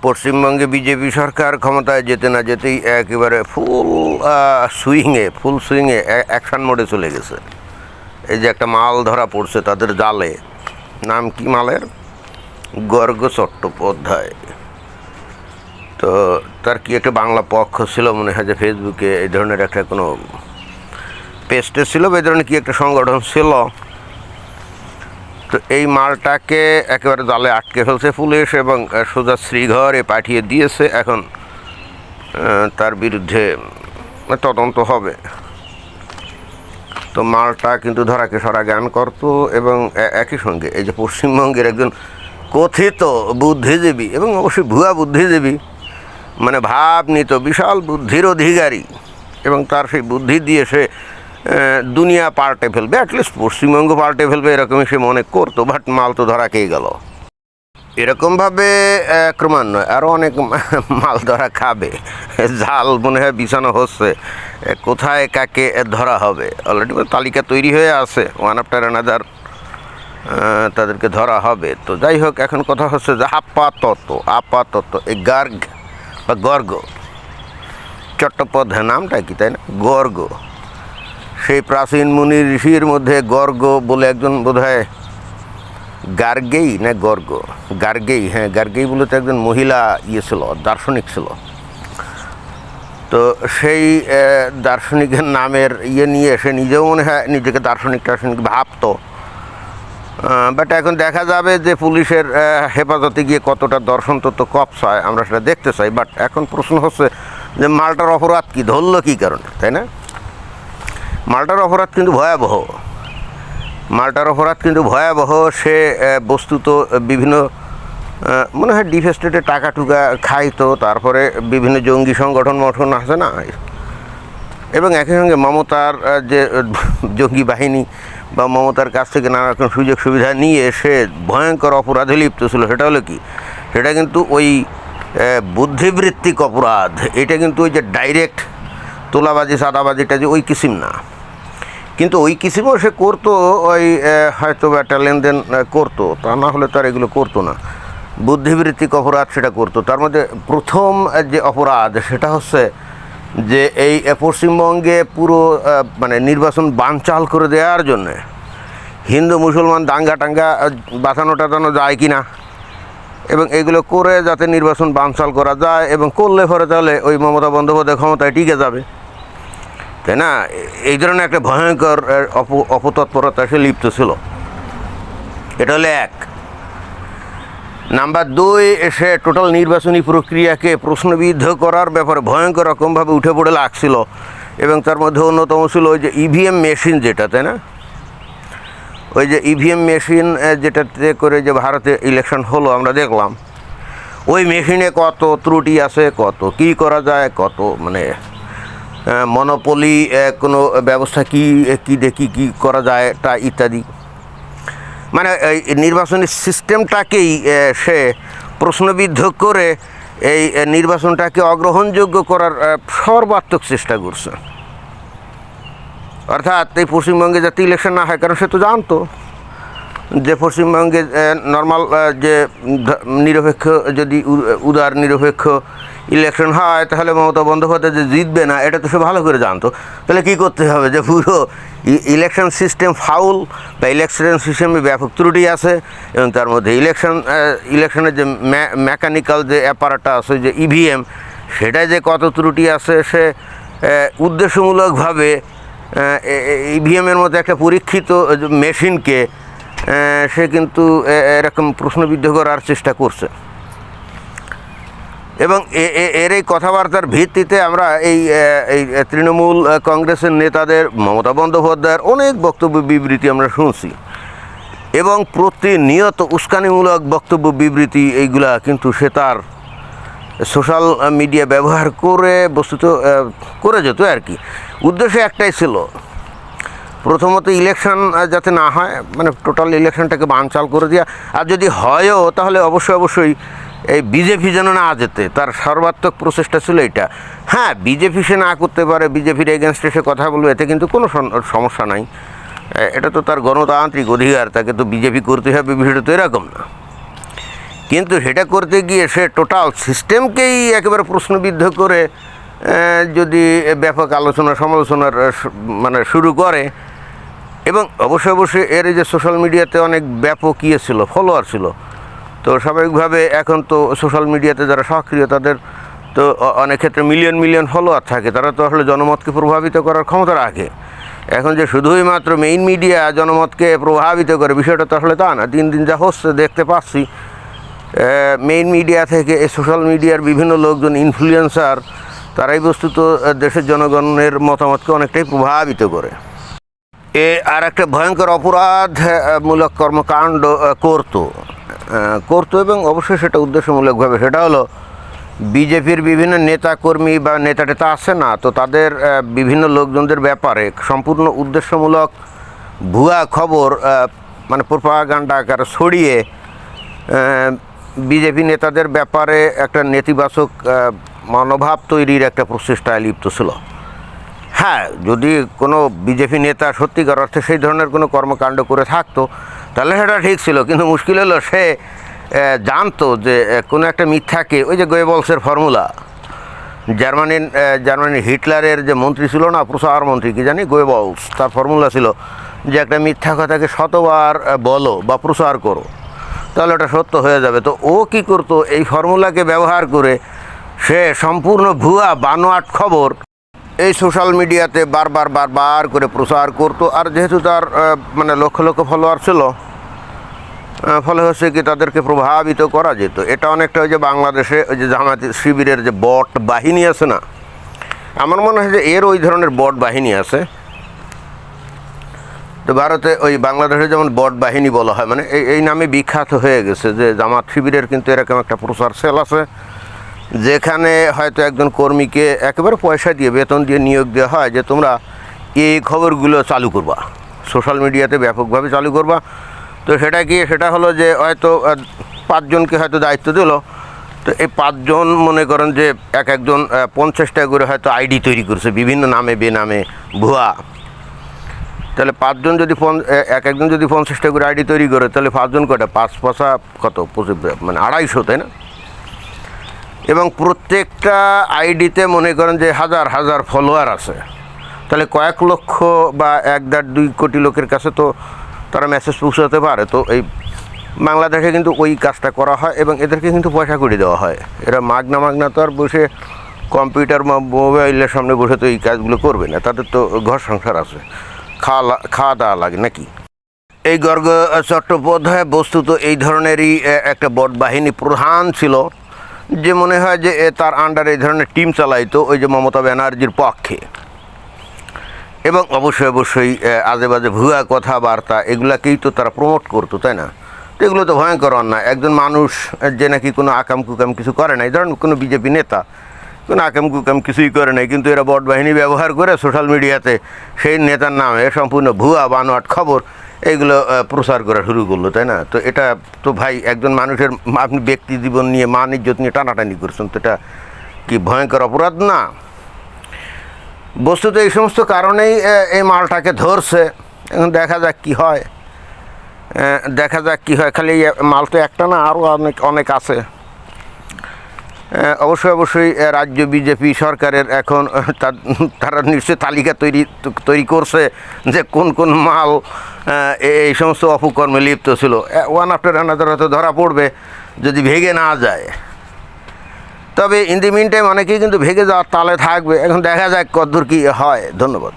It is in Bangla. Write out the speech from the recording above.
পশ্চিমবঙ্গে বিজেপি সরকার ক্ষমতায় যেতে না যেতেই একেবারে ফুল সুইংয়ে অ্যাকশন মোডে চলে গেছে। এই যে একটা মাল ধরা পড়ছে তাদের জালে, নাম কি মালের? গর্গ চট্টোপাধ্যায়। তো তার কি একটা বাংলা পক্ষ ছিল মনে হয়, যে ফেসবুকে এই ধরনের একটা কোনো পেজটে ছিল, এই ধরনের কি একটা সংগঠন ছিল। তো এই মালটাকে একেবারে জালে আটকে ফেলছে পুলিশ এবং সোজা শ্রীঘরে পাঠিয়ে দিয়েছে। এখন তার বিরুদ্ধে তদন্ত হবে। তো মালটা কিন্তু ধরাকে সরা জ্ঞান করতো এবং একই সঙ্গে এই যে পশ্চিমবঙ্গের একজন কথিত বুদ্ধিজীবী এবং অবশ্যই ভুয়া বুদ্ধিজীবী, মানে ভাব নিত বিশাল বুদ্ধির অধিকারী, এবং তার সেই বুদ্ধি দিয়ে সে দুনিয়া পাল্টে ফেলবে, অ্যাটলিস্ট পশ্চিমবঙ্গ পাল্টে ফেলবে এরকমই সে মনে করতো। বাট মাল তো ধরা খেয়ে গেল। এরকমভাবে ক্রমান্বয়ে আরও অনেক মাল ধরা খাবে। জাল মনে হয় বিছানো হচ্ছে, কোথায় কাকে ধরা হবে অলরেডি তালিকা তৈরি হয়ে আছে, ওয়ান আফটার অ্যানাদার তাদেরকে ধরা হবে। তো যাই হোক, এখন কথা হচ্ছে যে আপাতত এই গার্গ বা গর্গ চট্টোপাধ্যায় নামটা কি, তাই না? গর্গ, সেই প্রাচীন মুনি ঋষির মধ্যে গর্গ বলে একজন বোধহয় গার্গেই না গর্গ, গার্গেই, হ্যাঁ গার্গেই বলে তো একজন মহিলা ছিল, দার্শনিক ছিল। তো সেই দার্শনিকের নামের নিয়ে সে নিজেও মনে হয় নিজেকে দার্শনিক ভাবতো। বাট এখন দেখা যাবে যে পুলিশের হেফাজতে গিয়ে কতটা দর্শন তত্ত্ব কপসায়, আমরা সেটা দেখতে চাই। বাট এখন প্রশ্ন হচ্ছে যে মালটার অপরাধ কি, ধরল কী কারণে, তাই না? মালটার অপরাধ কিন্তু ভয়াবহ। সে বস্তুত বিভিন্ন মনে হয় ডিপ স্টেটে টাকা টুকা খাইতো, তারপরে বিভিন্ন জঙ্গি সংগঠন আছে না, এবং একই সঙ্গে মমতার যে জঙ্গি বাহিনী বা মমতার কাছ থেকে নানা রকম সুযোগ সুবিধা নিয়ে সে ভয়ঙ্কর অপরাধে লিপ্ত ছিল। সেটা হলো কি, সেটা কিন্তু ওই বুদ্ধিবৃত্তিক অপরাধ। এটা কিন্তু ওই যে ডাইরেক্ট তোলাবাজি চাঁদাবাজিটা যে ওই কিসিম না, কিন্তু ওই কিসিমও সে করতো, ওই হয়তো একটা লেনদেন করতো, তা না হলে তার এগুলো করতো না। বুদ্ধিবৃত্তিক অপরাধ সেটা করতো। তার মধ্যে প্রথম যে অপরাধ সেটা হচ্ছে যে এই পশ্চিমবঙ্গে পুরো মানে নির্বাচন বানচাল করে দেওয়ার জন্যে হিন্দু মুসলমান দাঙ্গা টাঙ্গা বাঁচানো টাচানো যায় কি না, এবং এগুলো করে যাতে নির্বাচন বানচাল করা যায়, এবং করলে পরে তাহলে ওই মমতা বন্দ্যোপাধ্যায় ক্ষমতায় টিকে যাবে, তাই না? এই ধরনের একটা ভয়ঙ্কর অপতৎপরতা সে লিপ্ত ছিল। এটা হলো এক। নাম্বার দুই, সে টোটাল নির্বাচনী প্রক্রিয়াকে প্রশ্নবিদ্ধ করার ব্যাপারে ভয়ঙ্কর রকমভাবে উঠে পড়ে লাগছিল, এবং তার মধ্যে অন্যতম ছিল ওই যে ইভিএম মেশিন যেটা, তাই না? ওই যে ইভিএম মেশিন যেটাতে করে যে ভারতে ইলেকশন হলো আমরা দেখলাম, ওই মেশিনে কত ত্রুটি আছে, কত কী করা যায়, কত মানে মনোপলি কোনো ব্যবস্থা কী দেখি কী করা যায় তা ইত্যাদি, মানে এই নির্বাচনী সিস্টেমটাকেই সে প্রশ্নবিদ্ধ করে এই নির্বাচনটাকে অগ্রহণযোগ্য করার সর্বাত্মক চেষ্টা করছে। অর্থাৎ এই পশ্চিমবঙ্গে যাতে ইলেকশন না হয়, কারণ সে তো জানতো যে পশ্চিমবঙ্গে নর্মাল যে নিরপেক্ষ যদি উদার নিরপেক্ষ ইলেকশন হয় তাহলে মমতা বন্দ্যোপাধ্যায় যে জিতবে না, এটা তো সে ভালো করে জানতো। তাহলে কী করতে হবে, যে পুরো ইলেকশন সিস্টেম ফাউল বা ইলেকশন সিস্টেমে ব্যাপক ত্রুটি আছে, এবং তার মধ্যে ইলেকশনের যে মেকানিক্যাল যে অ্যাপারেটাস আছে, যে ইভিএম, সেটায় যে কত ত্রুটি আছে, সে উদ্দেশ্যমূলকভাবে ইভিএমের মধ্যে একটা পরীক্ষিত মেশিনকে সে কিন্তু এরকম প্রশ্নবিদ্ধ করার চেষ্টা করছে। এবং এর এই কথাবার্তার ভিত্তিতে আমরা এই তৃণমূল কংগ্রেসের নেতাদের, মমতা বন্দ্যোপাধ্যায়ের অনেক বক্তব্য বিবৃতি আমরা শুনছি, এবং প্রতিনিয়ত উস্কানিমূলক বক্তব্য বিবৃতি এইগুলা কিন্তু সে তার সোশ্যাল মিডিয়া ব্যবহার করে বস্তুত করে যেত আর কি। উদ্দেশ্য একটাই ছিল, প্রথমত ইলেকশন যাতে না হয়, মানে টোটাল ইলেকশনটাকে বানচাল করে দেওয়া, আর যদি হয়ও তাহলে অবশ্যই এই বিজেপি যেন না যেতে, তার সর্বাত্মক প্রচেষ্টা ছিল এটা। হ্যাঁ, বিজেপি সে না করতে পারে, বিজেপির এগেনস্টে সে কথা বলবে, এতে কিন্তু কোনো সমস্যা নাই, এটা তো তার গণতান্ত্রিক অধিকার, তাকে তো বিজেপি করতে হবে, বিষয়টা তো এরকম না। কিন্তু সেটা করতে গিয়ে সে টোটাল সিস্টেমকেই একেবারে প্রশ্নবিদ্ধ করে যদি ব্যাপক আলোচনা সমালোচনার মানে শুরু করে, এবং অবশ্যই এর যে সোশ্যাল মিডিয়াতে অনেক ব্যাপক ছিল, ফলোয়ার ছিল, তো স্বাভাবিকভাবে এখন তো সোশ্যাল মিডিয়াতে যারা সক্রিয় তাদের তো অনেক ক্ষেত্রে মিলিয়ন ফলোয়ার থাকে, তারা তো আসলে জনমতকে প্রভাবিত করার ক্ষমতা রাখে। এখন যে শুধুই মাত্র মেইন মিডিয়া জনমতকে প্রভাবিত করে, বিষয়টা তো আসলে তা না। দিন যা হচ্ছে দেখতে পাচ্ছি, মেইন মিডিয়া থেকে এই সোশ্যাল মিডিয়ার বিভিন্ন লোকজন, ইনফ্লুয়েন্সার, তারাই বস্তুত দেশের জনগণের মতামতকে অনেকটাই প্রভাবিত করে। আর একটা ভয়ঙ্কর অপরাধমূলক কর্মকাণ্ড করতো এবং অবশ্যই সেটা উদ্দেশ্যমূলকভাবে। সেটা হলো বিজেপির বিভিন্ন নেতাকর্মী বা নেতা আছে না, তো তাদের বিভিন্ন লোকজনদের ব্যাপারে সম্পূর্ণ উদ্দেশ্যমূলক ভুয়া খবর মানে প্রোপাগান্ডা আকারে ছড়িয়ে বিজেপি নেতাদের ব্যাপারে একটা নেতিবাচক মনোভাব তৈরির একটা প্রচেষ্টায় লিপ্ত ছিল। হ্যাঁ, যদি কোনো বিজেপি নেতা সত্যিকার অর্থে সেই ধরনের কোনো কর্মকাণ্ড করে থাকতো তাহলে সেটা ঠিক ছিল, কিন্তু মুশকিল হলো সে জানতো যে কোনো একটা মিথ্যাকে, ওই যে গোয়েবলসের ফর্মুলা, জার্মানির হিটলারের যে মন্ত্রী ছিল না, প্রচারমন্ত্রী কি জানি, গোয়েবলস, তার ফর্মুলা ছিল যে একটা মিথ্যা কথাকে শতবার বলো বা প্রচার করো তাহলে ওটা সত্য হয়ে যাবে। তো ও কী করতো, এই ফর্মুলাকে ব্যবহার করে সে সম্পূর্ণ ভুয়া বানোয়াট খবর এই সোশ্যাল মিডিয়াতে বারবার করে প্রচার করতো। আর যেহেতু তার মানে লক্ষ ফলোয়ার ছিল, ফলে হচ্ছে কি তাদেরকে প্রভাবিত করা যেত। এটা অনেকটা ওই যে বাংলাদেশে ওই যে জামায়াত শিবিরের যে বট বাহিনী আছে না, আমার মনে হয় যে এর ওই ধরনের বট বাহিনী আছে। তো ভারতে ওই বাংলাদেশে যেমন বট বাহিনী বলা হয়, মানে এই নামে বিখ্যাত হয়ে গেছে যে জামাত শিবিরের কিন্তু এরকম একটা প্রচার সেল আছে, যেখানে হয়তো একজন কর্মীকে একেবারে পয়সা দিয়ে, বেতন দিয়ে নিয়োগ দেওয়া হয় যে তোমরা এই খবরগুলো চালু করবা, সোশ্যাল মিডিয়াতে ব্যাপকভাবে চালু করবা। তো সেটা হলো যে হয়তো 5 জনকে হয়তো দায়িত্ব দিল, তো এই 5 জন মনে করেন যে একজন 50টা করে হয়তো আইডি তৈরি করছে বিভিন্ন নামে বেনামে ভুয়া। তাহলে 5 জন যদি একজন যদি 50টা করে আইডি তৈরি করে, তাহলে 5 জন কটা, 5 5 কত, মানে 250, তাই না? এবং প্রত্যেকটা আইডিতে মনে করেন যে হাজার ফলোয়ার আছে, তাহলে কয়েক লক্ষ বা 1.5-2 কোটি লোকের কাছে তো তারা মেসেজ পৌঁছাতে পারে। তো এই বাংলাদেশে কিন্তু ওই কাজটা করা হয় এবং এদেরকে কিন্তু পয়সা করে দেওয়া হয়। এরা মাগনা তো আর বসে কম্পিউটার বা মোবাইলের সামনে বসে তো এই কাজগুলো করবে না, তাদের তো ঘর সংসার আছে, খাওয়া দাওয়া লাগে নাকি। এই গর্গ চট্টোপাধ্যায় বস্তুত এই ধরনেরই একটা বট বাহিনী প্রধান ছিল, যে মনে হয় যে তার আন্ডারে এই ধরনের টিম চালাইতো ওই যে মমতা ব্যানার্জির পক্ষে। এবং অবশ্যই আজে বাজে ভুয়া কথাবার্তা এগুলাকেই তো তারা প্রমোট করতো, তাই না? তো এগুলো তো ভয়ঙ্কর অন্যায়। একজন মানুষ যে নাকি কোনো আকাম কুকাম কিছু করে নাই, ধরেন কোনো বিজেপি নেতা কোনো আকাম কুকাম কিছুই করে নাই, কিন্তু এরা বট বাহিনী ব্যবহার করে সোশ্যাল মিডিয়াতে সেই নেতার নামে সম্পূর্ণ ভুয়া বানোয়াট খবর এইগুলো প্রচার করা শুরু করলো, তাই না? তো এটা তো ভাই একজন মানুষের, আপনি ব্যক্তি জীবন নিয়ে, মান ইজ্জত নিয়ে টানাটানি করছেন, তো এটা কি ভয়ঙ্কর অপরাধ না? বস্তুত এই সমস্ত কারণেই এই মালটাকে ধরছে। এখন দেখা যাক কী হয়, খালি মাল তো একটা না, আরও অনেক আছে। অবশ্যই রাজ্য বিজেপি সরকারের এখন তারা নিশ্চয়ই তালিকা তৈরি করছে যে কোন মাল এই সমস্ত অপকর্মে লিপ্ত ছিল। ওয়ান আফটার অ্যানাদার হয়তো ধরা পড়বে যদি ভেগে না যায়। তবে ইন দি মিন টাইম অনেকেই কিন্তু ভেগে যাওয়ার তালে থাকবে। এখন দেখা যাক কতদূর কী হয়। ধন্যবাদ।